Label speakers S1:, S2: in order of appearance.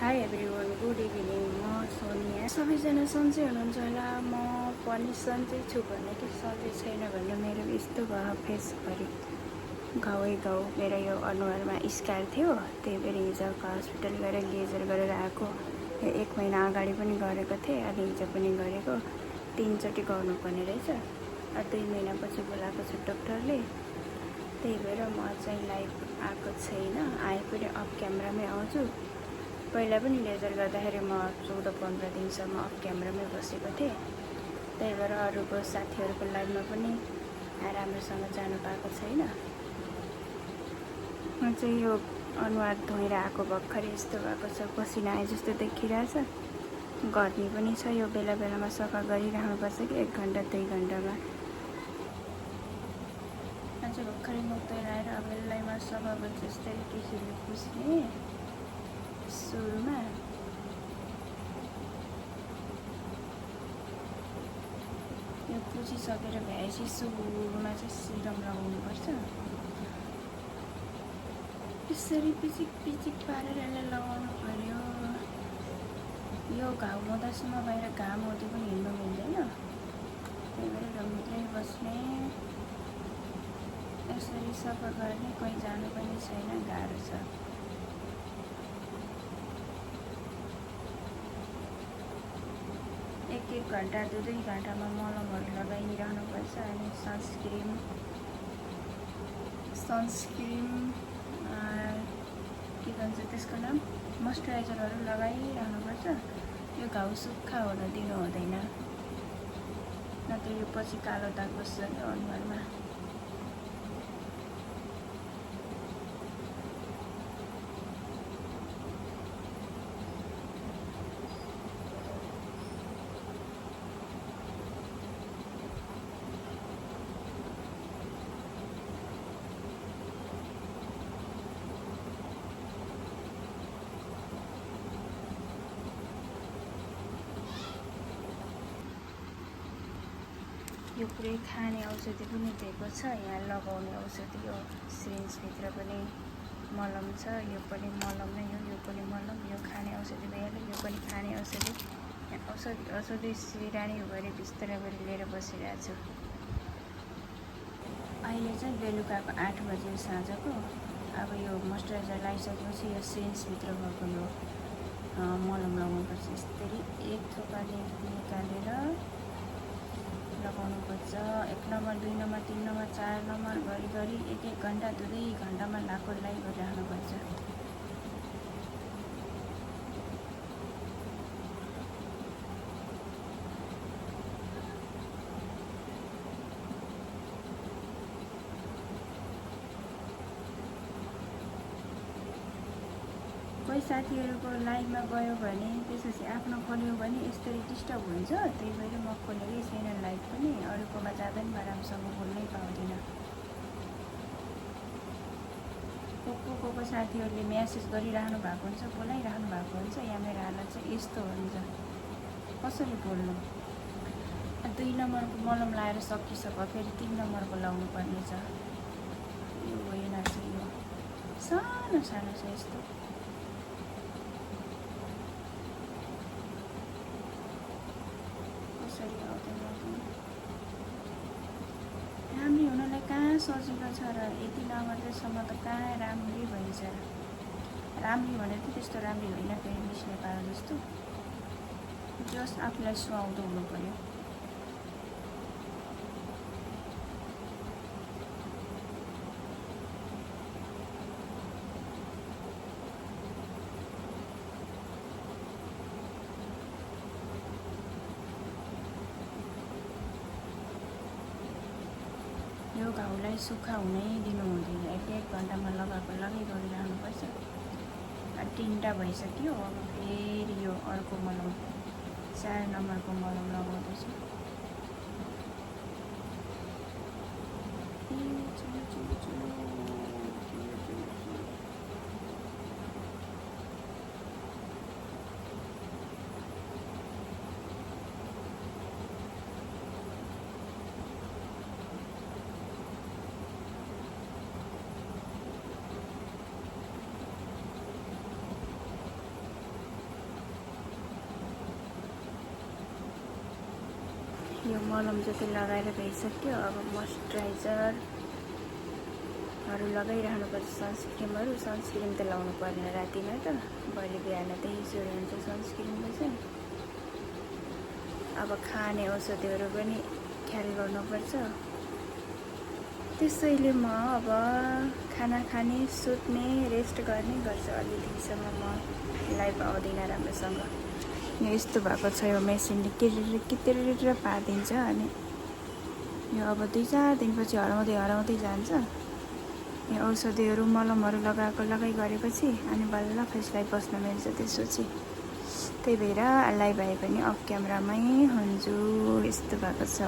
S1: High everyone, good evening. म सोनिया। सबैजना सन्चै हुनुहुन्छ होला। म पनि सन्चै छु भने कि सन्चै छैन भने मेरो यस्तो भयो फेसभरि घाउ। मेरो यो अनुहारमा स्कार थियो, त्यही भएर हिजोको हस्पिटल गएर लेजर गरेर आएको। यो 1 महिना अगाडि पनि गरेको थिएँ, अनि हिजो पनि गरेको। 3 चोटि गर्नुपर्ने रहेछ। 2 महिनापछि बोलाएको छ डक्टरले। त्यही भएर म चाहिँ लाइभ आएको छैन। आए पनि अफ क्यामेरामै आउँछु। पहिला पनि लेजर गर्दाखेरि म 14-15 दिनसम्म अफ क्यामेरामै बसेको थिएँ। त्यही भएर अरूको साथीहरूको लाइभमा पनि राम्रोसँग जानु पाएको छैन। म चाहिँ यो अनुहार धोएर आएको भर्खरै यस्तो भएको छ, पसिना आए जस्तो देखिरहेछ। गर्मी पनि छ, यो बेला बेलामा सफा गरिराख्नुपर्छ कि 1 घन्टा 2 घन्टामा। आज भर्खरै मुख धोएर आएर अब यसलाई म सफा गर्छु। यस्तै केसरी पुस्ने सुरुमा यो पुछिसकेर भ्याएपछि सुरुमा चाहिँ सिरम लगाउनुपर्छ। यसरी पिचिक पारेर यसलाई लगाउनु पर्यो। यो घाउ हुँदासम्म बाहिर घाम हुँदै पनि हिँड्नु मिल्दैन, त्यही भएर घरभित्रै बस्ने। यसरी सफा गर्ने, कहीँ जानु पनि छैन, गाह्रो छ। एक घन्टा 2 घन्टामा मलमहरू लगाइरहनुपर्छ। अनि सनस्क्रिन के भन्छ त्यसको नाम, मोइस्चराइजरहरू लगाइरहनुपर्छ। यो घाउ सुक्खा हुन दिनु हुँदैन, नत्र यो पछि कालो दाग बस्छ क्या अनुहारमा। यो पुरै खाने औषधि पनि दिएको छ, यहाँ लगाउने औषधि। यो सिरिन्जभित्र पनि मलम छ, यो पनि मलम नै हो, यो पनि मलम। यो खाने औषधि भइहाल्यो, यो पनि खाने औषधि। औषधि सिरानीभरि बिस्तारैभरि लिएर बसिरहेको छु। अहिले चाहिँ बेलुकाको 8 बजे साँझको। अब यो मोइस्चराइजर लगाइसकेपछि यो सिरिन्जभित्र भएको यो मलम लगाउनुपर्छ। यसरी 1 थोपा निकालेर लगाउनुपर्छ। 1 नम्बर 2 नम्बर 3 नम्बर 4 नम्बर गरी 1 घन्टा 2 घन्टामा लाको लगाइराख्नुपर्छ। कोही साथीहरूको लाइभमा गयो भने त्यसपछि आफ्नो खोल्यो भने यसरी डिस्टर्ब हुन्छ। त्यही भएर म खोलेकै छैन लाइभ पनि। अरूकोमा जाँदा पनि म राम्रोसँग बोल्नै पाउँदिनँ। को साथीहरूले म्यासेज गरिराख्नु भएको हुन्छ, बोलाइराख्नु भएको हुन्छ। यहाँ मेरो हालत चाहिँ यस्तो हुन्छ, कसरी बोल्नु। 2 नम्बरको मलम लगाएर सकिसक्यो, फेरि 3 नम्बरको लगाउनु पर्ने छ। यो होइन चाहिँ यो सानो छ यस्तो। राम्री हुनलाई कहाँ सजिलो छ र, यति नगर्दैसम्म त कहाँ राम्री भइन्छ। राम्री भनेर चाहिँ त्यस्तो राम्री होइन, फेरि मिस नेपाल जस्तो। जस्ट आफूलाई सुहाउँदो हुनु पर्यो। यो घाउलाई सुक्खा हुनै दिनु हुँदैन। 1 घन्टामा लगाइ गरिरहनुपर्छ। 3टा भइसक्यो। अब फेरि यो अर्को मलम 4 नम्बरको मलम लगाउँदैछु। मलम जति लगाएर भइसक्यो। अब मोइस्चराइजरहरू लगाइरहनुपर्छ। सनस्क्रिन त लाउनु पर्ने रातिमा त, भोलि बिहान त्यही सुरु हुन्छ सनस्क्रिनको चाहिँ। अब खाने औषधिहरू पनि ख्याल गर्नुपर्छ। त्यसैले म अब खाना खाने, सुत्ने, रेस्ट गर्ने गर्छु। अलिअलिसम्म म लाइभ आउँदिनँ राम्रोसँग। यो यस्तो भएको छ, यो मेसिनले कितिर पारिदिन्छ। अनि यो अब 2-4 दिनपछि हराउँदै जान्छ। यो औषधिहरू मलमहरू लगाइ गरेपछि अनि बल्ल फेसलाई बस्न मिल्छ त्यसपछि। त्यही भएर लाइभ आए पनि अफ क्यामेरामै हुन्छु। यस्तो भएको छ।